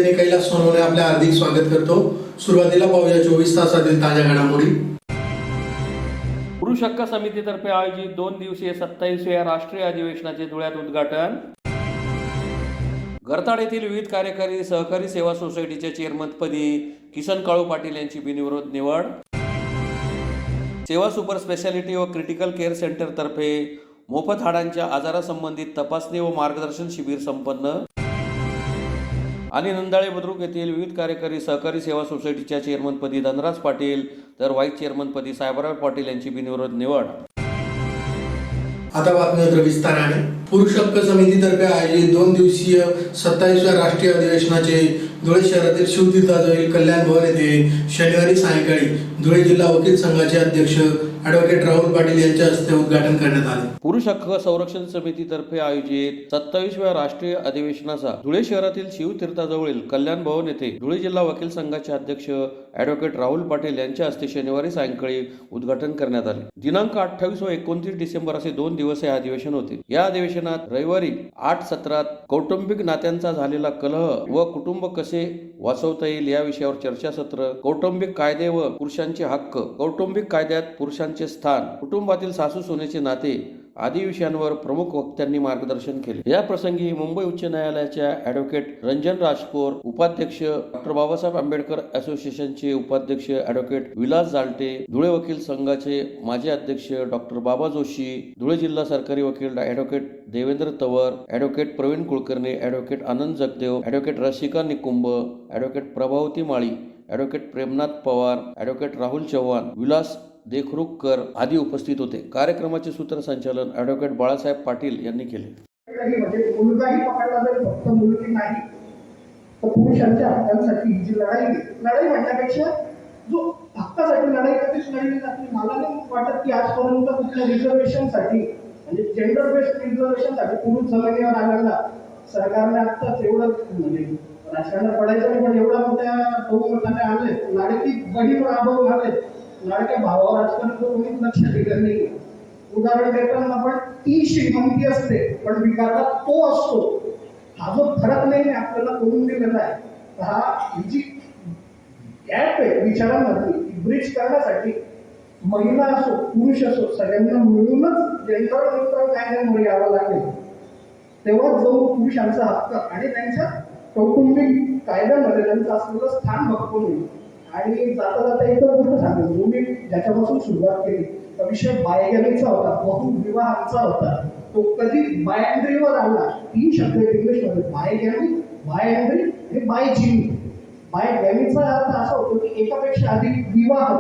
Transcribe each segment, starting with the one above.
प्रतिनिधी कैलास सोनवणे आपले हार्दिक स्वागत करतो। सुरुवातीला पाहूया 24 तासातील ताज्या घडामोडी। पुरुष हक्क समितीतर्फे आयोजित 2 दिवसीय 27व्या राष्ट्रीय अधिवेशनाचे धुळ्यात उद्घाटन। गरताड येथील विविध कार्यकारी सहकारी सेवा सोसायटीच्या चेअरमनपदी किसन काळू पाटील यांची बिनविरोध निवड। सेवा सुपर स्पेशालिटी व क्रिटिकल केअर सेंटरतर्फे मोफत हाडांच्या आजारासंबंधित तपासणी व मार्गदर्शन शिबिर संपन्न। आणि नंदाळे बुद्रुक येथील विविध कार्यकारी सहकारी सेवा सोसायटीच्या चेअरमनपदी धनराज पाटील तर व्हाईस चेअरमनपदी साहेबराव पाटील यांची बिनविरोध निवड। आता बातमीपत्र विस्ताराने। पुरुष हक्क समितीतर्फे आयोजित 2 दिवसीय 27व्या राष्ट्रीय अधिवेशनाचे धुळे शहरातील शिवतीर्थाजवळील कल्याण भवन येथे शनिवारी सायंकाळी धुळे जिल्हा वकील संघाचे अध्यक्ष ॲडव्होकेट राहुल पाटील यांच्या हस्ते उद्घाटन करण्यात आले। पुरुष हक्क संरक्षण समितीतर्फे आयोजित 27व्या राष्ट्रीय अधिवेशनाचा धुळे शहरातील शिवतीर्थाजवळील कल्याण भवन येथे धुळे जिल्हा वकील संघाचे अध्यक्ष ॲडव्होकेट राहुल पाटील यांच्या हस्ते शनिवारी सायंकाळी उद्घाटन करण्यात आले। दिनांक 28 व 29 डिसेंबर असे 2 दिवस हे अधिवेशन होते। या अधिवेशनात रविवारी 8 सत्रात कौटुंबिक नात्यांचा झालेला कलह व कुटुंब कसे वाचवता येईल या विषयावर चर्चासत्र, कौटुंबिक कायदे व पुरुषांचे हक्क, कौटुंबिक कायद्यात पुरुषांचे स्थान, कुटुंबातील सासू सुनेचे नाते आदी विषयांवर प्रमुख वक्त्यांनी मार्गदर्शन केले। या प्रसंगी मुंबई उच्च न्यायालयाच्या ॲडव्होकेट रंजन राजकोर, उपाध्यक्ष डॉ. बाबासाहेब आंबेडकर असोसिएशनचे उपाध्यक्ष ॲडव्होकेट विलास जालटे, धुळे वकील संघाचे माजी अध्यक्ष डॉ. बाबा जोशी, धुळे जिल्हा सरकारी वकील ॲडव्होकेट देवेंद्र तवर, ॲडव्होकेट प्रवीण कुलकर्णी, ॲडव्होकेट आनंद जगदेव, ॲडव्होकेट रसिका निकुंभ, ॲडव्होकेट प्रभावती माळी, ॲडव्होकेट प्रेमनाथ पवार, ॲडव्होकेट राहुल चव्हाण, विलास देखरुखकर आदी उपस्थित होते। कार्यक्रमाचे सूत्रसंचालन ॲडव्होकेट बाळासाहेब पाटील यांनी केले। म्हणजे मुलगाही पकडला जाईल, फक्त मुलगी नाही तर पुरुषांच्या हक्कांसाठी ही जी लढाई म्हणण्यापेक्षा जो हक्कासाठी लढाई कधीच लढली जाते। मला नाही वाटत की आजपर्यंत कुठल्या रिझर्वेशनसाठी म्हणजे जेंडर बेस्ड रिझर्वेशनसाठी पुरुष जमिनीवर आलेला सरकारने आत्ताच एवढं म्हणजे राजकारणात पडायचं नाही, पण एवढ्या मोठ्या बहुमताने आले, लाडकी बहीण राबवून आले, लाडक्या भावावर आजपर्यंत कोणीच लक्ष दिलं नाही। उदाहरण देताना पण ती श्रीमंती असते पण विकारात तो असतो, हा जो फरक नाही आपल्याला करून दिलेला आहे। हा जी गॅप आहे विचारांमध्ये ब्रिज करण्यासाठी महिला असो पुरुष असो सगळ्यांना मिळूनच जेंडर न्यूट्रल कायद्यामुळे यावं लागेल, तेव्हा जो पुरुषांचा हक्क आणि त्यांच्या कौटुंबिक कायद्यामध्ये त्यांचं असलेलं स्थान भक्कम होईल। आणि जाता जाता एक गोष्ट सांगेल, मी ज्याच्यापासून सुरुवात केली तो विषय बायगॅमीचा होता, बहुविवाहाचा होता। तो कधी बायँड्रीवर आला, 3 शब्द इंग्लिशमध्ये, बायगॅमी, बायँड्री आणि बायजिमी। बायगॅमीचा अर्थ असा होतो की एकापेक्षा अधिक विवाह,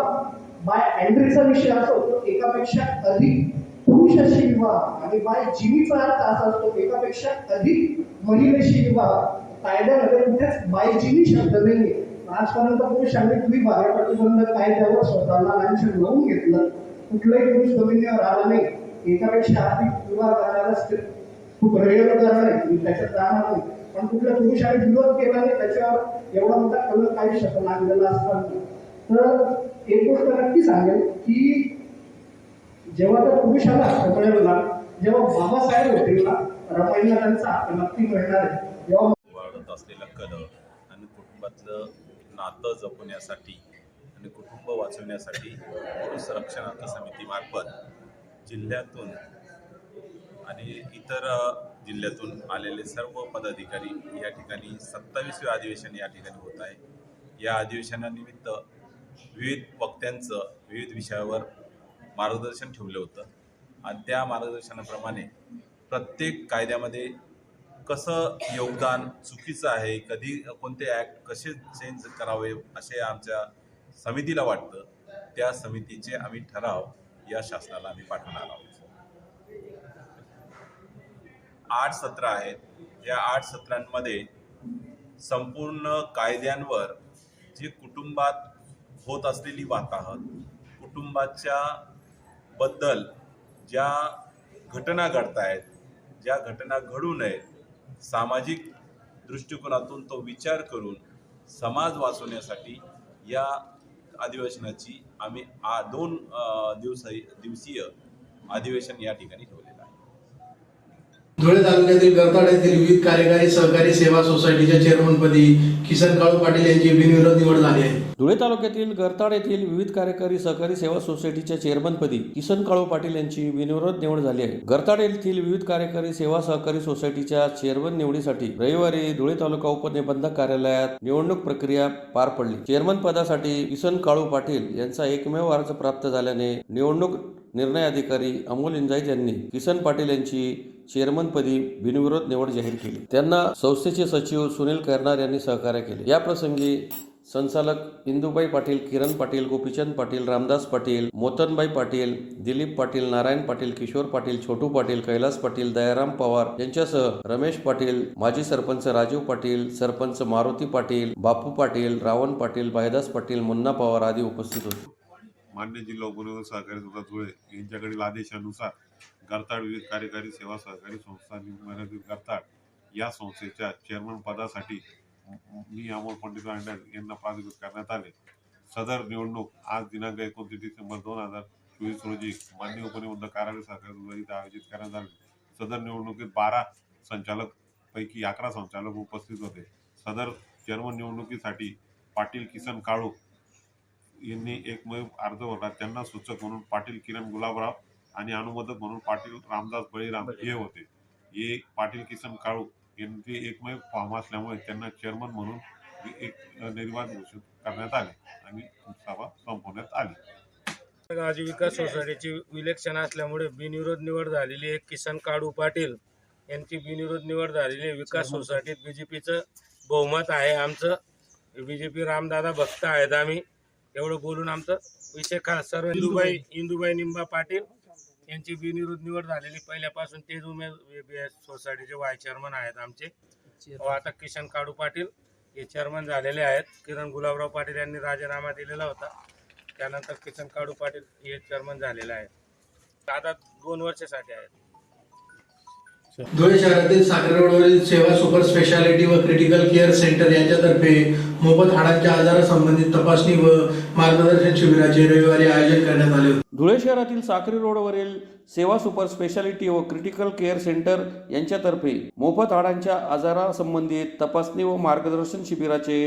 बायँड्रीचा विषय असा होतो एकापेक्षा अधिक पुरुषाशी विवाह, आणि बायजिमीचा अर्थ असा असतो एकापेक्षा अधिक महिलेशी विवाह। कायद्यामध्ये कुठेच बायजिमी शब्द नाही। आजपर्यंत पुरुषांनी विवाह प्रतिबंध कायद्यावर स्वतःला लांछन लावून घेतलं, कुठलाही पुरुष जमिनीवर आला नाही। एकापेक्षा अधिक विवाह करणारा खूप रेअर उदाहरण आहे, त्याच्यात जाणार नाही, पण कुठल्या पुरुषाने विरोध केला नाही त्याच्यावर एवढा मोठा कलर काही शकत लागलेला असताना। तर एक गोष्ट नक्की सांगेल की जेव्हा त्या पुरुषाला हक्क मिळेल ना, जेव्हा बाबासाहेब होतील ना, रमाईला त्यांचा हक्क नक्की मिळणार आहे। जेव्हा वाढत असलेला कलह आणि कुटुंबातलं नातं जपण्यासाठी आणि कुटुंब वाचवण्यासाठी पुरुष रक्षण हक्क समितीमार्फत जिल्ह्यातून आणि इतर जिल्ह्यातून आलेले सर्व पदाधिकारी या ठिकाणी 27वे अधिवेशन या ठिकाणी होत आहे। या अधिवेशनानिमित्त विविध वक्त्यांचं विविध विषयावर मार्गदर्शन ठेवलं होतं आणि त्या मार्गदर्शनाप्रमाणे प्रत्येक कायद्यामध्ये कसं योगदान चुकीचं आहे, कधी कोणते ॲक्ट कसे चेंज करावे असे आमच्या समितीला वाटतं, त्या समितीचे आम्ही ठराव या शासनाला आम्ही पाठवणार आहोत। 8 सत्र आहेत। या 8 सत्रांमध्ये संपूर्ण कायद्यांवर जी कुटुंबात होत असलेली वाताहत, कुटुंबाच्या बद्दल ज्या घटना घडत आहेत, ज्या घटना घडू नयेत, सामाजिक दृष्टिकोनातून तो विचार करून समाज वाचवण्यासाठी या अधिवेशनाची आम्ही 2 दिवसीय अधिवेशन या ठिकाणी ठेवलेलं आहे। धुळे तालुक्यातील गरताड येथील विविध कार्यकारी सहकारी सेवा सोसायटीच्या चेअरमनपदी किसन काळू पाटील यांची बिनविरोध निवड झाली आहे. धुळे तालुक्यातील गरताड येथील विविध कार्यकारी सहकारी सेवा सोसायटीच्या चेअरमनपदी किसन काळू पाटील यांची बिनविरोध निवड झाली आहे. गरताड येथील विविध कार्यकारी सेवा सहकारी सोसायटीच्या चेअरमन निवडीसाठी रविवारी धुळे तालुका उपनिबंधक कार्यालयात निवडणूक प्रक्रिया पार पडली. चेअरमन पदासाठी किसन काळू पाटील यांचा एकमेव अर्ज प्राप्त झाल्याने निवडणूक निर्णय अधिकारी अमोल इंजाईत यांनी किसन पाटील यांची चेअरमनपदी बिनविरोध निवड जाहीर केली. त्यांना संस्थेचे सचिव सुनील करणार यांनी सहकार्य केले. या प्रसंगी संचालक इंदुबाई पाटील, किरण पाटील, गोपीचंद पाटील, रामदास पाटील, मोतनबाई पाटील, दिलीप पाटील, नारायण पाटील, किशोर पाटील, छोटू पाटील, कैलास पाटील, दयाराम पवार यांच्यासह रमेश पाटील, माजी सरपंच राजीव पाटील, सरपंच मारुती पाटील, बापू पाटील, रावण पाटील, भाईदास पाटील, मुन्ना पवार आदी उपस्थित होते. मान्य जिल्हा उपनिबंधक सहकारी संस्था धुळे यांच्याकडील आदेशानुसार गरताड विविध कार्यकारी सेवा सहकारी संस्था मर्यादित गरताड या संस्थेच्या चेअरमन पदासाठी मी अमोल पंडित यांना प्राधिकृत करण्यात आले. सदर निवडणूक आज दिनांक 29 डिसेंबर 2024 रोजी मान्य उपनिबंधक कार्यालय सहकारी संस्था इथे आयोजित करण्यात आले. सदर निवडणुकीत 12 संचालक पैकी 11 संचालक उपस्थित होते. सदर चेअरमन निवडणुकीसाठी पाटील किसन काळू यांनी एकमेव अर्ज भरला. त्यांना सूचक म्हणून पाटील किरण गुलाबराव आणि अनुमोदक म्हणून पाटील रामदास बळीराम हे होते. हे पाटील किसन काळू यांचे एकमेव फॉर्म असल्यामुळे त्यांना चेअरमन म्हणून एक निर्वाद घोषित करण्यात आले आणि सभा संपवण्यात आली. गावाची विकास सोसायटीची इलेक्शन असल्यामुळे बिनविरोध निवड झालेली आहे. किसन काळू पाटील यांची बिनविरोध निवड झालेली आहे. विकास सोसायटीत बीजेपीचं बहुमत आहे. आमचं बीजेपी रामदादा भक्त आहेत. आम्ही एवढं बोलून आमचं विषय खास सर्व इंदुबाई निंबा पाटील यांची बिनविरोध निवड झालेली. पहिल्यापासून तेच सोसायटीचे व्हाईस चेअरमन आहेत आमचे. आता किशन काळू पाटील हे चेअरमन झालेले आहेत. किरण गुलाबराव पाटील यांनी राजीनामा दिलेला होता. त्यानंतर किसन काळू पाटील हे चेअरमन झालेले आहेत. आता 2 वर्षासाठी आहेत. धुळे शहरातील साखरे रोडवरील सेवा सुपर स्पेशालिटी व क्रिटिकल केअर सेंटर यांच्यातर्फे मोफत हाडांच्या आजारासंबंधित तपासणी व मार्गदर्शन शिबिराचे रविवारी आयोजन करण्यात आले. धुळे शहरातील साक्री रोडवरील सेवा सुपर स्पेशालिटी व क्रिटिकल केअर सेंटर यांच्यातर्फे मोफत हाडांच्या आजारासंबंधित तपासणी व मार्गदर्शन शिबिराचे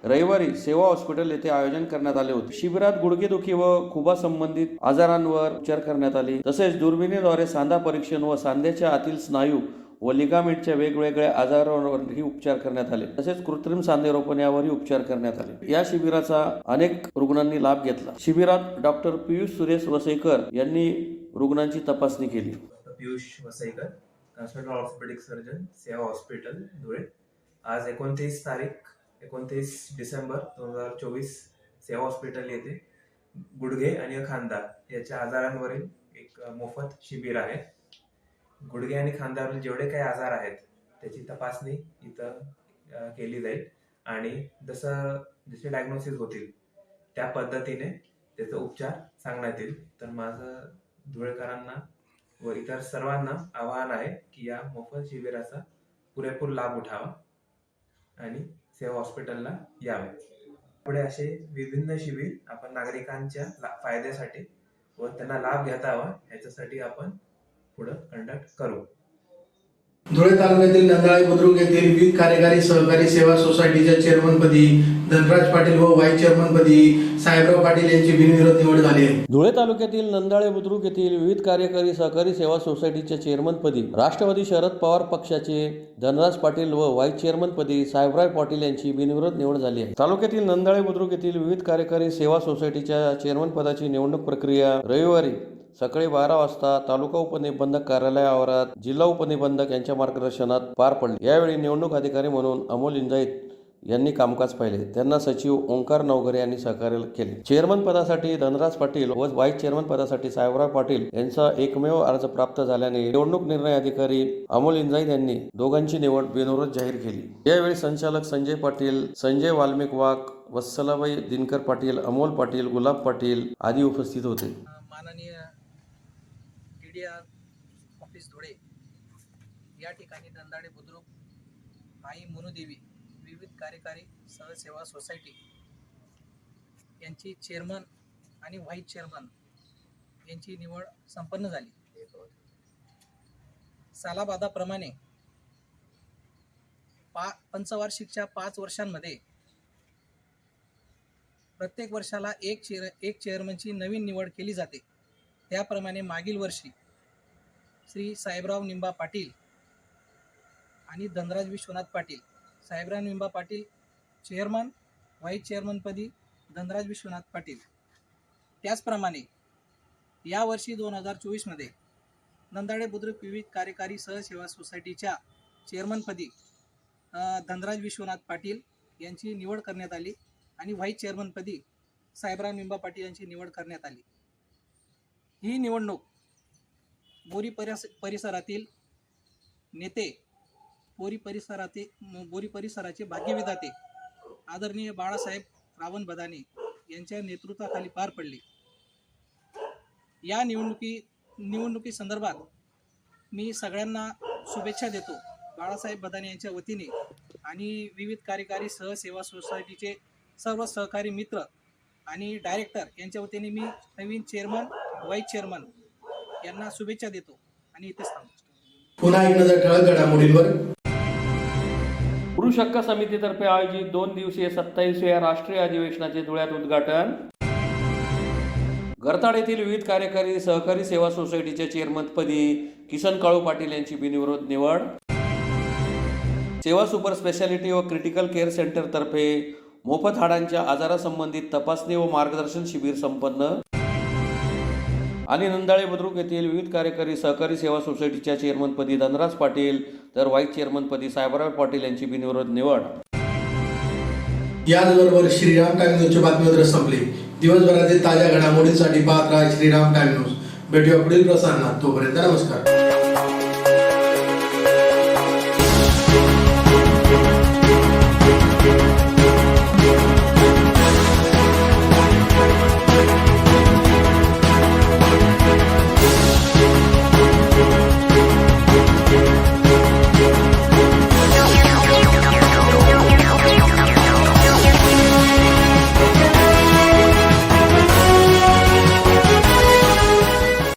रविवारी सेवा हॉस्पिटल येथे आयोजन करण्यात आले होते. शिबिरात गुडघेदुखी व खुबा संबंधित आजारांवर उपचार करण्यात आले. तसेच दुर्बिणीद्वारे सांधा परीक्षण व सांध्याच्या आतील स्नायू व लिगामेंटच्या वेगवेगळ्या आजारांवरही उपचार करण्यात आले. तसेच कृत्रिम सांधेरोपण यावरही उपचार करण्यात आले. या शिबिराचा अनेक रुग्णांनी लाभ घेतला. शिबिरात डॉक्टर पियुष सुरेश वसईकर यांनी रुग्णांची तपासणी केली. Piyush Vasaikar, consultant orthopaedic surgeon, सेवा हॉस्पिटल धुळे. आज 29 डिसेंबर 2024 सेवा हॉस्पिटल येथे गुडघे आणि खांदा याच्या आजारांवरील एक मोफत शिबिर आहे. गुडघे आणि खांद्यावरील जेवढे काही आजार आहेत त्याची तपासणी इथं केली जाईल आणि जसे डायग्नोसिस होतील त्या पद्धतीने त्याचा उपचार सांगण्यात येईल. तर माझं धुळेकरांना व इतर सर्वांना आवाहन आहे की या मोफत शिबिराचा पुरेपूर लाभ उठावा आणि सेवा हॉस्पिटलला यावे. पुढे असे विभिन्न शिबिर आपण नागरिकांच्या फायद्यासाठी व त्यांना लाभ घेता यावा याच्यासाठी आपण पुढे कंडक्ट करू. धुळे तालुक्यातील नंदाळे बुद्रुक येथील विविध कार्यकारी सहकारी सेवा सोसायटीच्या चेअरमनपदी धनराज पाटील व व्हाईस चेअरमनपदी साहेबराव पाटील यांची बिनविरोध निवड झाली आहे. धुळे तालुक्यातील नंदाळे बुद्रुक येथील विविध कार्यकारी सहकारी सेवा सोसायटीच्या चेअरमनपदी राष्ट्रवादी शरद पवार पक्षाचे धनराज पाटील व व्हाईस चेअरमनपदी साहेबराव पाटील यांची बिनविरोध निवड झाली आहे. तालुक्यातील नंदाळे बुद्रुक येथील विविध कार्यकारी सेवा सोसायटीच्या चेअरमनपदाची निवडणूक प्रक्रिया रविवारी सकाळी 12 वाजता तालुका उपनिबंधक कार्यालय आवारात जिल्हा उपनिबंधक यांच्या मार्गदर्शनात पार पडली. यावेळी निवडणूक अधिकारी म्हणून अमोल इंजाईत यांनी कामकाज पाहिले. त्यांना सचिव ओंकार नवघरे यांनी सहकार्य केले. चेअरमन पदासाठी धनराज पाटील व व्हाईस चेअरमन पदासाठी साहेबराव पाटील यांचा एकमेव अर्ज प्राप्त झाल्याने निवडणूक निर्णय अधिकारी अमोल इंजाईत यांनी दोघांची निवड बिनविरोध जाहीर केली. यावेळी संचालक संजय पाटील, संजय वाल्मिक वाघ, वत्सलाबाई दिनकर पाटील, अमोल पाटील, गुलाब पाटील आदी उपस्थित होते. माननीय TDR ऑफिस धुळे या ठिकाणी नंदाळे बुद्रुक आई मनुदेवी विविध कार्यकारी सहसेवा सोसायटी यांची चेअरमन आणि व्हाईस चेअरमन यांची निवड संपन्न झाली. सालाबादाप्रमाणे पंचवार्षिकच्या 5 वर्षांमध्ये प्रत्येक वर्षाला एक चेअरमनची नवीन निवड केली जाते. त्याप्रमाणे मागील वर्षी श्री साहेबराव निंबा पाटील आणि धनराज विश्वनाथ पाटील, साहेबराव निंबा पाटील चेअरमन, व्हाईस चेअरमनपदी धनराज विश्वनाथ पाटील. त्याचप्रमाणे यावर्षी 2024मध्ये नंदाडे बुद्रुक विविध कार्यकारी सहसेवा सोसायटीच्या चेअरमनपदी धनराज विश्वनाथ पाटील यांची निवड करण्यात आली आणि व्हाईस चेअरमनपदी साहेबराव निंबा पाटील यांची निवड करण्यात आली. ही निवडणूक बोरी परिसरातील नेते, बोरी परिसराचे भाग्यविधाते आदरणीय बाळासाहेब रावण बदाने यांच्या नेतृत्वाखाली पार पडली. या निवडणुकी संदर्भात मी सगळ्यांना शुभेच्छा देतो बाळासाहेब बदाने यांच्या वतीने आणि विविध कार्यकारी सहसेवा सोसायटीचे सर्व सहकारी मित्र आणि डायरेक्टर यांच्या वतीने मी नवीन चेअरमन, व्हाईस चेअरमन यांना शुभेच्छा देतो आणि इथेच थांबतो. पुन्हा एक नजर ठळक घडामोडींवर. पुरुष हक्क समितीतर्फे आयोजित 2 दिवसीय 27व्या राष्ट्रीय अधिवेशनाचे धुळ्यात उद्घाटन. गरताड येथील विविध कार्यकारी सहकारी सेवा सोसायटीच्या चेअरमनपदी किसन काळू पाटील यांची बिनविरोध निवड. सेवा सुपर स्पेशालिटी व क्रिटिकल केअर सेंटरतर्फे मोफत हाडांच्या आजारासंबंधित तपासणी व मार्गदर्शन शिबिर संपन्न. आणि नंदाळे बुद्रुक येथील विविध कार्यकारी सहकारी सेवा सोसायटीच्या चेअरमनपदी धनराज पाटील तर व्हाईस चेअरमनपदी साहेबराव पाटील यांची बिनविरोध निवड. याचबरोबर श्रीराम टाइम न्यूजची बातमीपत्र संपली. दिवसभरातील ताज्या घडामोडींसाठी पाहत राहा श्रीराम टाइम न्यूज. भेटूया पुढील प्रसारणात. तोपर्यंत नमस्कार.